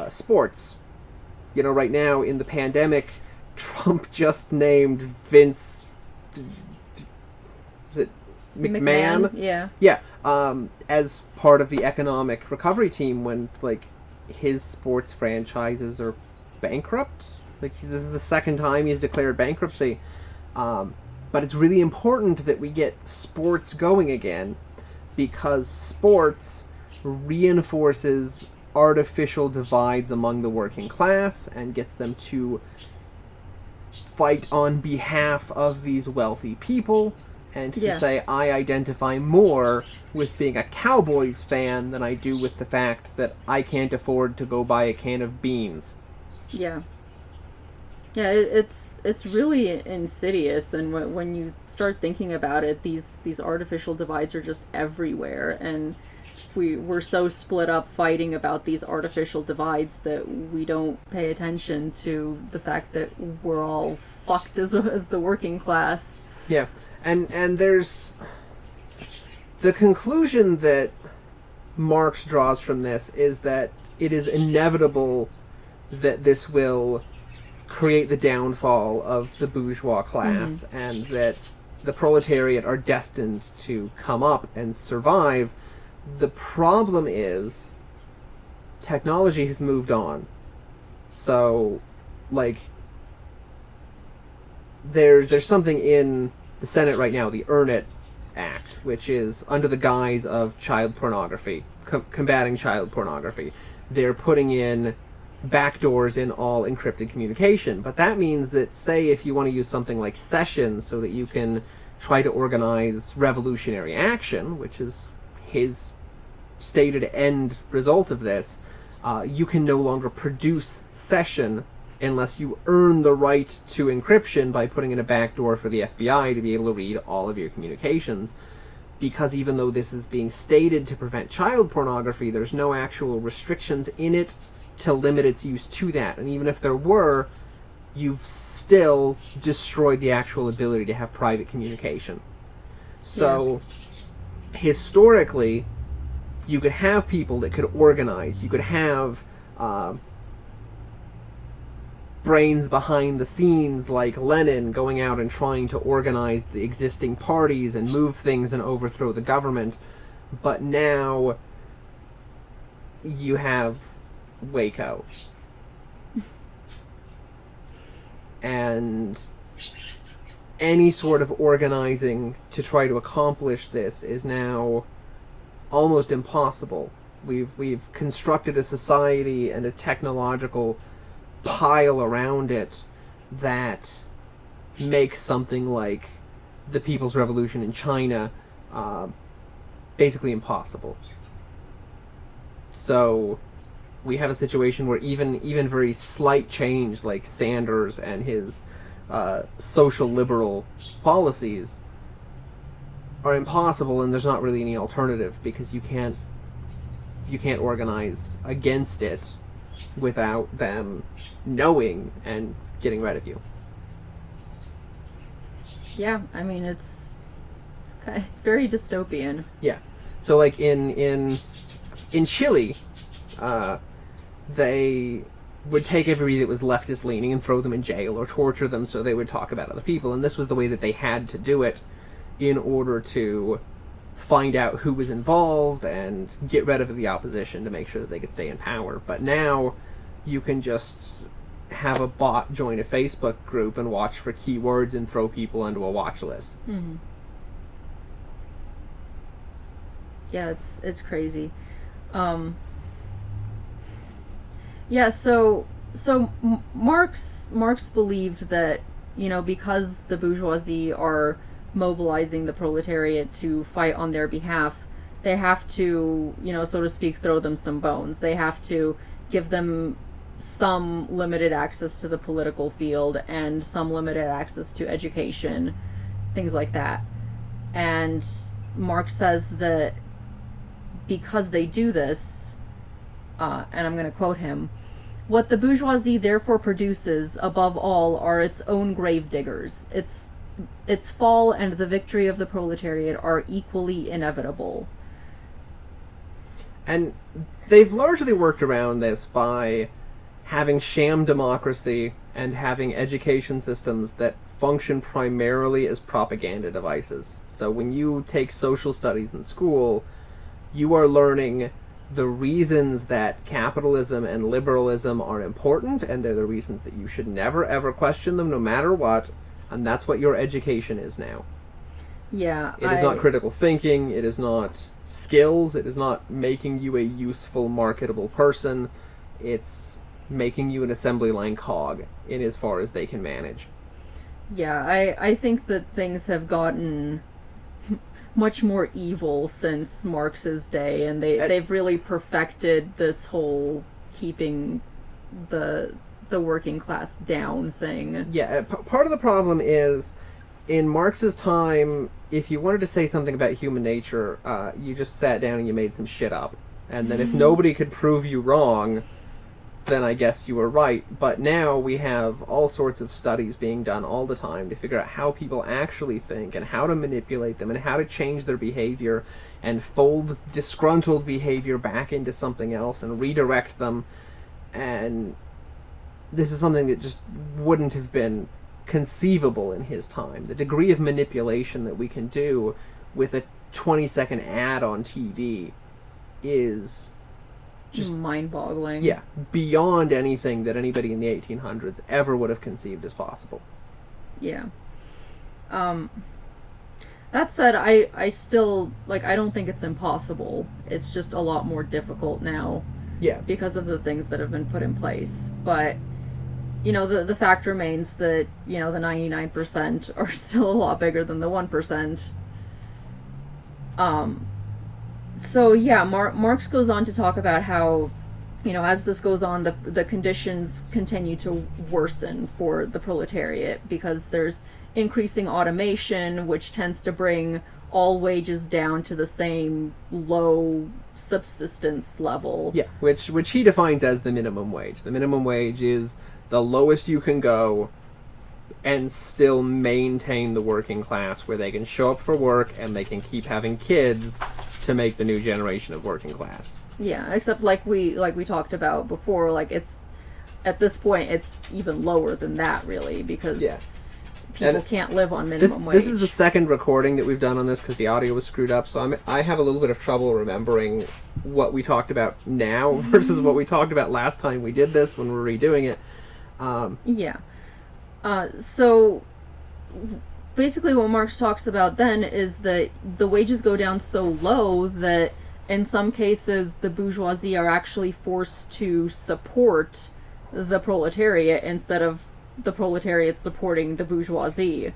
[SPEAKER 1] sports. Right now in the pandemic, Trump just named Vince... Is it McMahon?
[SPEAKER 2] Yeah.
[SPEAKER 1] Yeah. As part of the economic recovery team when, like, his sports franchises are bankrupt. Like, this is the second time he's declared bankruptcy. But it's really important that we get sports going again because sports reinforces artificial divides among the working class and gets them to fight on behalf of these wealthy people and to say, I identify more with being a Cowboys fan than I do with the fact that I can't afford to go buy a can of beans.
[SPEAKER 2] Yeah. Yeah, it's really insidious, and when you start thinking about it, these artificial divides are just everywhere, and we're so split up fighting about these artificial divides that we don't pay attention to the fact that we're all fucked as the working class.
[SPEAKER 1] Yeah. And there's the conclusion that Marx draws from this is that it is inevitable that this will create the downfall of the bourgeois class, and that the proletariat are destined to come up and survive. The problem is technology has moved on. So, like, there's something in the Senate right now, the Earn It Act, which is under the guise of child pornography, combating child pornography. They're putting in backdoors in all encrypted communication. But that means that, say, if you want to use something like sessions so that you can try to organize revolutionary action, which is his stated end result of this, you can no longer produce session unless you earn the right to encryption by putting in a backdoor for the FBI to be able to read all of your communications. Because even though this is being stated to prevent child pornography, there's no actual restrictions in it to limit its use to that. And even if there were, you've still destroyed the actual ability to have private communication. So, historically, you could have people that could organize. You could have brains behind the scenes like Lenin going out and trying to organize the existing parties and move things and overthrow the government. But now you have Waco. And any sort of organizing to try to accomplish this is now almost impossible. We've constructed a society and a technological pile around it that makes something like the People's Revolution in China basically impossible. So we have a situation where even very slight change like Sanders and his social liberal policies are impossible, and there's not really any alternative because you can't organize against it without them knowing and getting rid of you.
[SPEAKER 2] Yeah, I mean it's very dystopian.
[SPEAKER 1] Yeah. So like in Chile, they would take everybody that was leftist leaning and throw them in jail or torture them so they would talk about other people. And this was the way that they had to do it in order to find out who was involved and get rid of the opposition to make sure that they could stay in power. But now you can just have a bot join a Facebook group and watch for keywords and throw people onto a watch list.
[SPEAKER 2] Mm-hmm. Yeah, it's crazy. Yeah, so Marx believed that, you know, because the bourgeoisie are mobilizing the proletariat to fight on their behalf, they have to, you know, so to speak, throw them some bones. They have to give them some limited access to the political field and some limited access to education, things like that. And Marx says that because they do this, and I'm going to quote him, "What the bourgeoisie therefore produces, above all, are its own grave diggers. Its fall and the victory of the proletariat are equally inevitable."
[SPEAKER 1] And they've largely worked around this by having sham democracy and having education systems that function primarily as propaganda devices. So when you take social studies in school, you are learning the reasons that capitalism and liberalism are important, and they're the reasons that you should never ever question them no matter what, and that's what your education is now.
[SPEAKER 2] Yeah.
[SPEAKER 1] It is not critical thinking, it is not skills, it is not making you a useful, marketable person, it's making you an assembly line cog in as far as they can manage.
[SPEAKER 2] Yeah, I think that things have gotten much more evil since Marx's day, and they've really perfected this whole keeping the working class down thing.
[SPEAKER 1] Yeah, part of the problem is, in Marx's time, if you wanted to say something about human nature, you just sat down and you made some shit up. And then if nobody could prove you wrong, then I guess you were right. But now we have all sorts of studies being done all the time to figure out how people actually think and how to manipulate them and how to change their behavior and fold disgruntled behavior back into something else and redirect them. And this is something that just wouldn't have been conceivable in his time. The degree of manipulation that we can do with a 20-second ad on TV is just
[SPEAKER 2] mind-boggling.
[SPEAKER 1] Yeah, beyond anything that anybody in the 1800s ever would have conceived as possible.
[SPEAKER 2] Yeah. That said, I still, like, I don't think it's impossible. It's just a lot more difficult now.
[SPEAKER 1] Yeah.
[SPEAKER 2] Because of the things that have been put in place. But, you know, the fact remains that, you know, the 99% are still a lot bigger than the 1%. So yeah, Marx goes on to talk about how, you know, as this goes on, the conditions continue to worsen for the proletariat because there's increasing automation, which tends to bring all wages down to the same low subsistence level.
[SPEAKER 1] Yeah, which he defines as the minimum wage. The minimum wage is the lowest you can go and still maintain the working class, where they can show up for work and they can keep having kids to make the new generation of working class.
[SPEAKER 2] Yeah, except like we talked about before, like it's at this point it's even lower than that really, because people can't live on minimum wage.
[SPEAKER 1] This is the second recording that we've done on this because the audio was screwed up, so I have a little bit of trouble remembering what we talked about now versus what we talked about last time we did this when we're redoing it.
[SPEAKER 2] So basically what Marx talks about then is that the wages go down so low that in some cases the bourgeoisie are actually forced to support the proletariat instead of the proletariat supporting the bourgeoisie.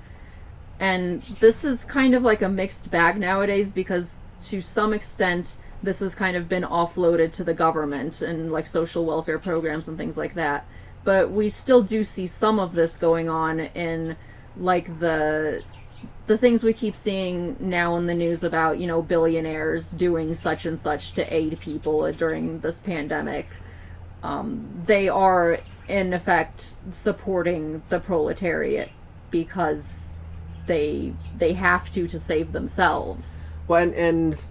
[SPEAKER 2] And this is kind of like a mixed bag nowadays because to some extent this has kind of been offloaded to the government and like social welfare programs and things like that. But we still do see some of this going on in like the things we keep seeing now in the news about, you know, billionaires doing such and such to aid people during this pandemic. They are in effect supporting the proletariat because they have to save themselves.
[SPEAKER 1] Well, and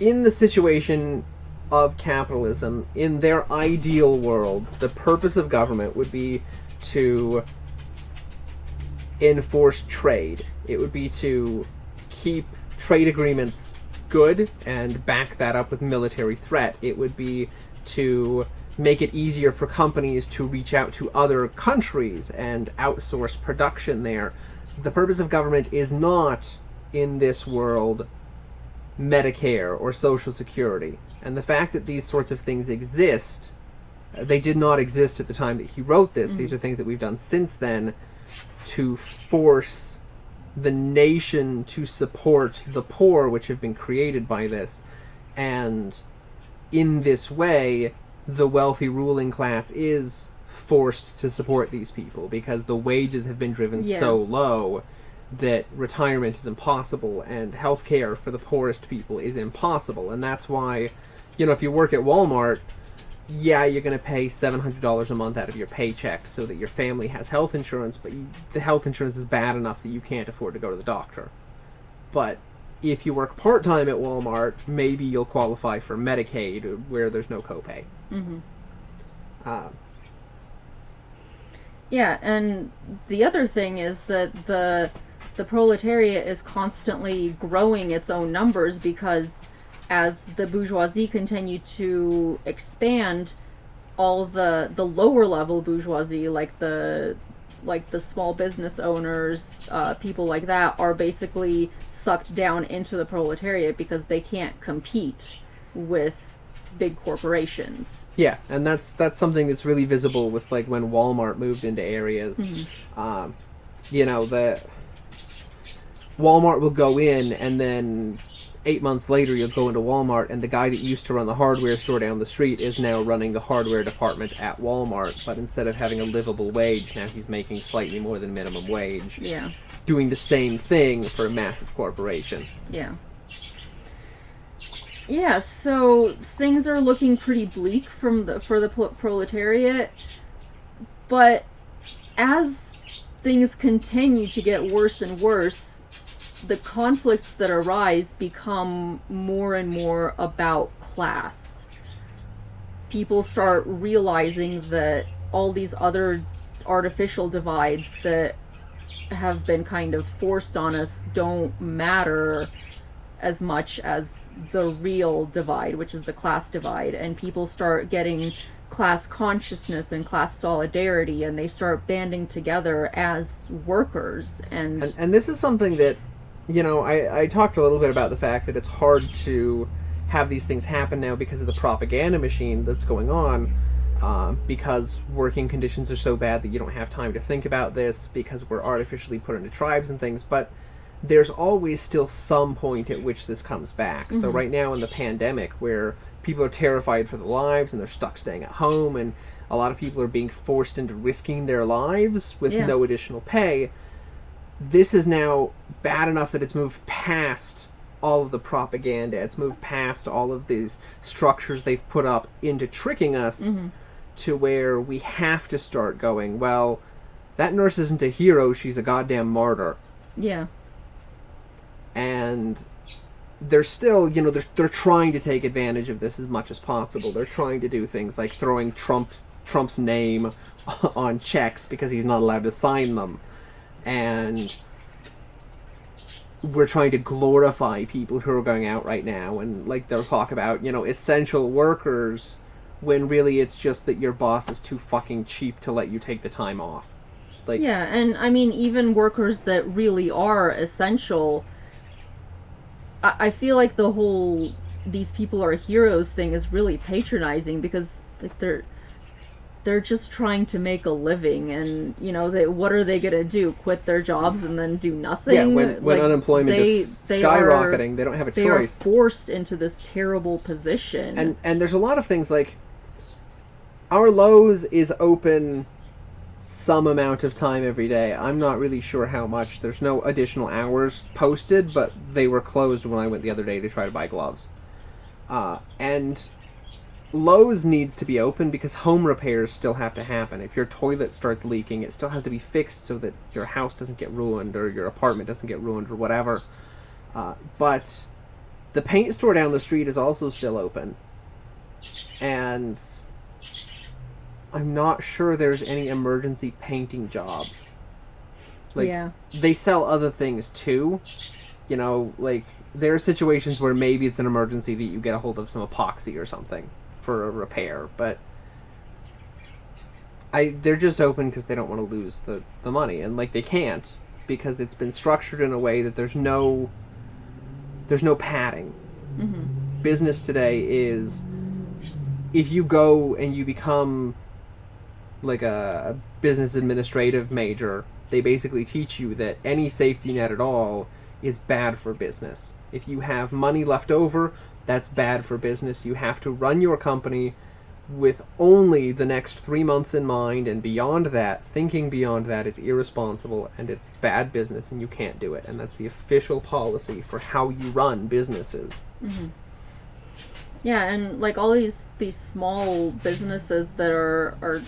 [SPEAKER 1] in the situation of capitalism, in their ideal world, the purpose of government would be to enforce trade. It would be to keep trade agreements good and back that up with military threat. It would be to make it easier for companies to reach out to other countries and outsource production there. The purpose of government is not, in this world, Medicare or Social Security. And the fact that these sorts of things exist, they did not exist at the time that he wrote this. These are things that we've done since then to force the nation to support the poor, which have been created by this. And in this way, the wealthy ruling class is forced to support these people because the wages have been driven so low that retirement is impossible and healthcare for the poorest people is impossible. And that's why, you know, if you work at Walmart, yeah, you're going to pay $700 a month out of your paycheck so that your family has health insurance, but the health insurance is bad enough that you can't afford to go to the doctor. But if you work part-time at Walmart, maybe you'll qualify for Medicaid, where there's no copay.
[SPEAKER 2] Yeah, and the other thing is that the proletariat is constantly growing its own numbers because as the bourgeoisie continue to expand, all the lower level bourgeoisie, like the small business owners, people like that, are basically sucked down into the proletariat because they can't compete with big corporations.
[SPEAKER 1] Yeah, and that's something that's really visible with like when Walmart moved into areas. You know, the Walmart will go in, and then 8 months later you'll go into Walmart, and the guy that used to run the hardware store down the street is now running the hardware department at Walmart. But instead of having a livable wage, now he's making slightly more than minimum wage.
[SPEAKER 2] Yeah.
[SPEAKER 1] Doing the same thing for a massive corporation.
[SPEAKER 2] Yeah. Yeah, so things are looking pretty bleak for the proletariat, but as things continue to get worse and worse, the conflicts that arise become more and more about class. People start realizing that all these other artificial divides that have been kind of forced on us don't matter as much as the real divide, which is the class divide, and people start getting class consciousness and class solidarity, and they start banding together as workers. And
[SPEAKER 1] this is something that, you know, I talked a little bit about the fact that it's hard to have these things happen now because of the propaganda machine that's going on, because working conditions are so bad that you don't have time to think about this, because we're artificially put into tribes and things, but there's always still some point at which this comes back. So right now in the pandemic, where people are terrified for their lives and they're stuck staying at home, and a lot of people are being forced into risking their lives with no additional pay, this is now bad enough that it's moved past all of the propaganda. It's moved past all of these structures they've put up into tricking us to where we have to start going, well, that nurse isn't a hero, she's a goddamn martyr.
[SPEAKER 2] Yeah.
[SPEAKER 1] And they're still, you know, they're trying to take advantage of this as much as possible. They're trying to do things like throwing Trump's name on checks because he's not allowed to sign them. And we're trying to glorify people who are going out right now, and like they'll talk about, you know, essential workers, when really it's just that your boss is too fucking cheap to let you take the time off. Like,
[SPEAKER 2] yeah, and I mean, even workers that really are essential, I feel like the whole "these people are heroes" thing is really patronizing, because like they're just trying to make a living, and you know, what are they gonna do? Quit their jobs and then do nothing?
[SPEAKER 1] Yeah, when like, unemployment is skyrocketing, they don't have a choice.
[SPEAKER 2] They are forced into this terrible position.
[SPEAKER 1] And there's a lot of things like our Lowe's is open some amount of time every day. I'm not really sure how much. There's no additional hours posted, but they were closed when I went the other day to try to buy gloves. And Lowe's needs to be open because home repairs still have to happen. If your toilet starts leaking, it still has to be fixed so that your house doesn't get ruined or your apartment doesn't get ruined or whatever. But the paint store down the street is also still open. and I'm not sure there's any emergency painting jobs. Like,
[SPEAKER 2] Yeah.
[SPEAKER 1] they sell other things too. You know, like, there are situations where maybe it's an emergency that you get a hold of some epoxy or something for a repair, but they're just open because they don't want to lose the money, and like they can't because it's been structured in a way that there's no padding.
[SPEAKER 2] Mm-hmm.
[SPEAKER 1] Business today is, if you go and you become like a business administrative major, they basically teach you that any safety net at all is bad for business. If you have money left over, that's bad for business. You have to run your company with only the next 3 months in mind, and beyond that, thinking beyond that is irresponsible and it's bad business and you can't do it. And that's the official policy for how you run businesses.
[SPEAKER 2] Mm-hmm. Yeah, and like all these small businesses that are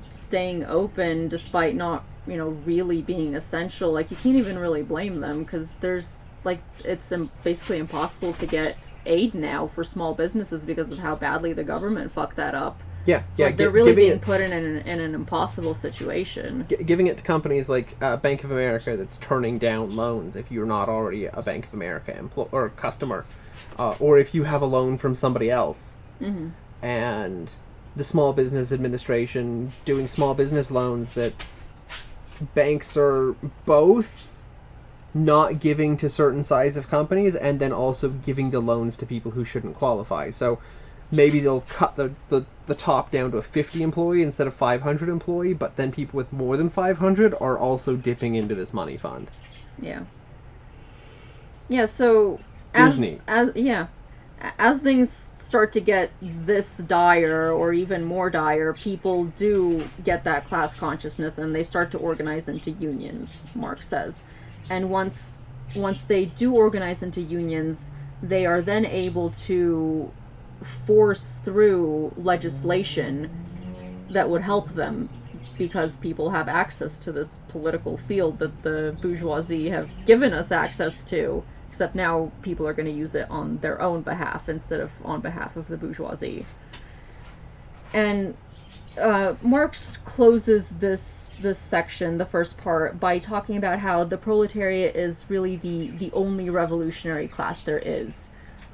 [SPEAKER 2] staying open despite not, you know, really being essential, like you can't even really blame them, because there's like it's basically impossible to get aid now for small businesses because of how badly the government fucked that up.
[SPEAKER 1] Yeah,
[SPEAKER 2] So
[SPEAKER 1] yeah.
[SPEAKER 2] like, they're really being put in an impossible situation.
[SPEAKER 1] Giving it to companies like Bank of America that's turning down loans if you're not already a Bank of America or customer, or if you have a loan from somebody else.
[SPEAKER 2] Mm-hmm.
[SPEAKER 1] And the Small Business Administration doing small business loans that banks are both not giving to certain size of companies and then also giving the loans to people who shouldn't qualify. So maybe they'll cut the top down to a 50 employee instead of 500 employee, but then people with more than 500 are also dipping into this money fund.
[SPEAKER 2] Yeah. Yeah, so
[SPEAKER 1] Disney.
[SPEAKER 2] As things start to get this dire or even more dire, people do get that class consciousness and they start to organize into unions, Marx says. And once they do organize into unions, they are then able to force through legislation that would help them, because people have access to this political field that the bourgeoisie have given us access to, except now people are going to use it on their own behalf instead of on behalf of the bourgeoisie. And Marx closes this section, the first part, by talking about how the proletariat is really the only revolutionary class there is.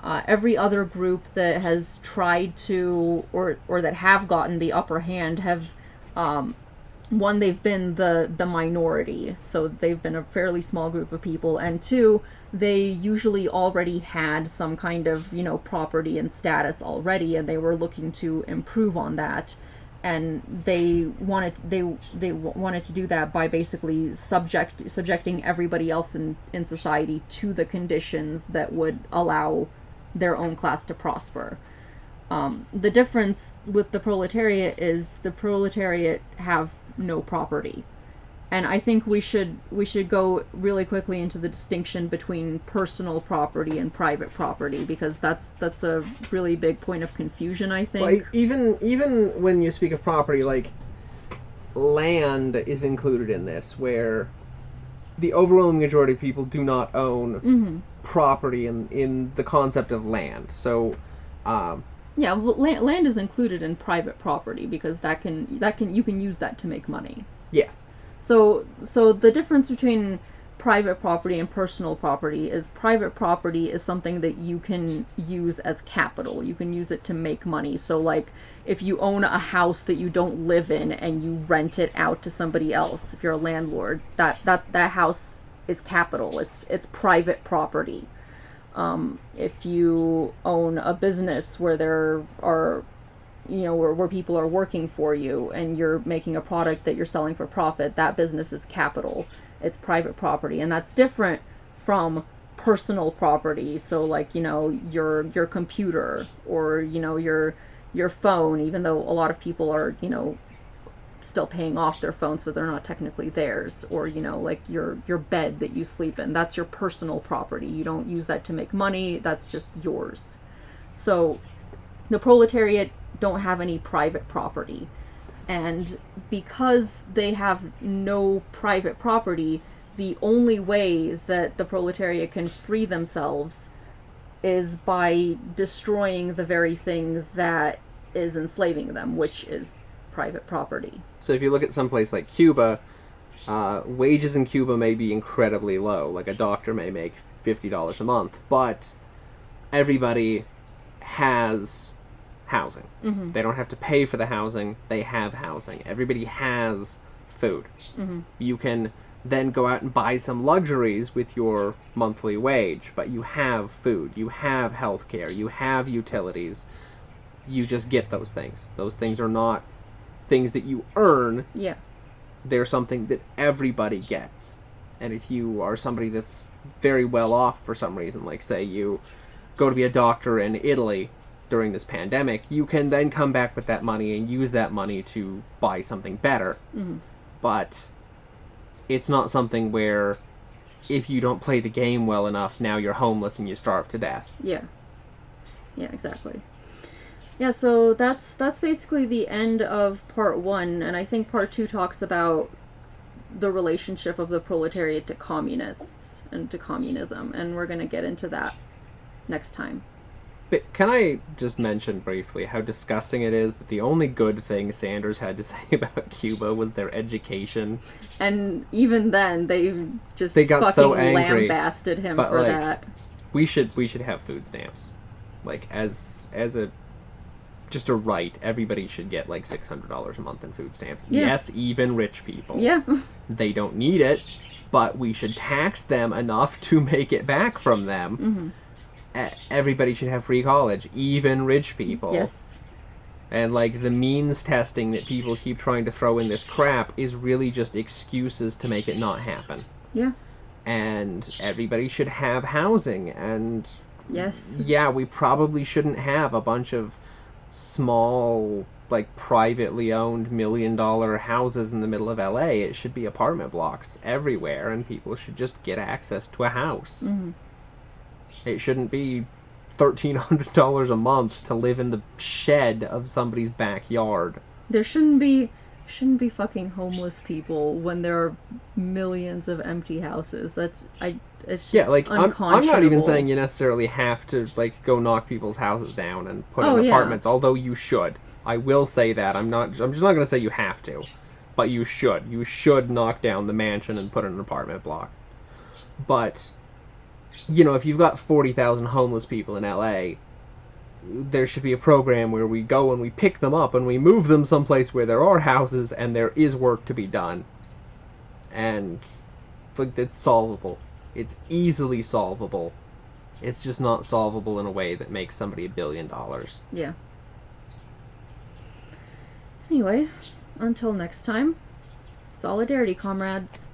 [SPEAKER 2] Every other group that has tried to, or that have gotten the upper hand, have, one, they've been the minority, so they've been a fairly small group of people, and two, they usually already had some kind of, you know, property and status already, and they were looking to improve on that. And they wanted to do that by basically subjecting everybody else in society to the conditions that would allow their own class to prosper. The difference with the proletariat is the proletariat have no property. And I think we should go really quickly into the distinction between personal property and private property, because that's a really big point of confusion, I think.
[SPEAKER 1] Like, even when you speak of property, like, land is included in this, where the overwhelming majority of people do not own property in the concept of land. So,
[SPEAKER 2] yeah, well, land is included in private property because you can use that to make money.
[SPEAKER 1] Yeah.
[SPEAKER 2] So the difference between private property and personal property is private property is something that you can use as capital. You can use it to make money. So like if you own a house that you don't live in and you rent it out to somebody else, if you're a landlord, that house is capital. It's private property. If you own a business where there are, you know, where people are working for you and you're making a product that you're selling for profit, that business is capital. It's private property, and that's different from personal property. So like, you know, your computer, or, you know, your phone, even though a lot of people are, you know, still paying off their phone, so they're not technically theirs, or, you know, like your bed that you sleep in, that's your personal property. You don't use that to make money, that's just yours. So the proletariat don't have any private property, and because they have no private property, the only way that the proletariat can free themselves is by destroying the very thing that is enslaving them, which is private property.
[SPEAKER 1] So if you look at some place like Cuba, wages in Cuba may be incredibly low. Like a doctor may make $50 a month, but everybody has housing.
[SPEAKER 2] Mm-hmm.
[SPEAKER 1] They don't have to pay for the housing. They have housing. Everybody has food.
[SPEAKER 2] Mm-hmm.
[SPEAKER 1] You can then go out and buy some luxuries with your monthly wage, but you have food, you have health care, you have utilities. You just get those things. Those things are not things that you earn.
[SPEAKER 2] Yeah.
[SPEAKER 1] They're something that everybody gets. And if you are somebody that's very well off for some reason, like say you go to be a doctor in Italy during this pandemic, you can then come back with that money and use that money to buy something better.
[SPEAKER 2] Mm-hmm.
[SPEAKER 1] But it's not something where if you don't play the game well enough, now you're homeless and you starve to death.
[SPEAKER 2] Yeah. Yeah, exactly. Yeah, so that's basically the end of part 1, and I think part 2 talks about the relationship of the proletariat to communists and to communism, and we're going to get into that next time.
[SPEAKER 1] But can I just mention briefly how disgusting it is that the only good thing Sanders had to say about Cuba was their education?
[SPEAKER 2] And even then, they got fucking
[SPEAKER 1] so angry,
[SPEAKER 2] lambasted him
[SPEAKER 1] but,
[SPEAKER 2] for
[SPEAKER 1] like,
[SPEAKER 2] that.
[SPEAKER 1] We should have food stamps. Like, as a just a right, everybody should get like $600 a month in food stamps.
[SPEAKER 2] Yeah.
[SPEAKER 1] Yes, even rich people.
[SPEAKER 2] Yeah.
[SPEAKER 1] They don't need it, but we should tax them enough to make it back from them.
[SPEAKER 2] Mm-hmm.
[SPEAKER 1] Everybody should have free college, even rich people.
[SPEAKER 2] Yes.
[SPEAKER 1] And like the means testing that people keep trying to throw in this crap is really just excuses to make it not happen.
[SPEAKER 2] Yeah.
[SPEAKER 1] And everybody should have housing, and
[SPEAKER 2] yes.
[SPEAKER 1] Yeah, we probably shouldn't have a bunch of small, like, privately owned $1 million houses in the middle of LA. It should be apartment blocks everywhere, and people should just get access to a house.
[SPEAKER 2] Mm-hmm.
[SPEAKER 1] It shouldn't be $1,300 a month to live in the shed of somebody's backyard.
[SPEAKER 2] There shouldn't be fucking homeless people when there are millions of empty houses. It's just unconscionable.
[SPEAKER 1] I'm not even saying you necessarily have to like go knock people's houses down and put in apartments, although you should. I will say that. I'm just not going to say you have to, but you should. You should knock down the mansion and put in an apartment block. But you know, if you've got 40,000 homeless people in LA, there should be a program where we go and we pick them up and we move them someplace where there are houses and there is work to be done. And like, it's solvable. It's easily solvable. It's just not solvable in a way that makes somebody $1 billion.
[SPEAKER 2] Yeah. Anyway, until next time, solidarity, comrades.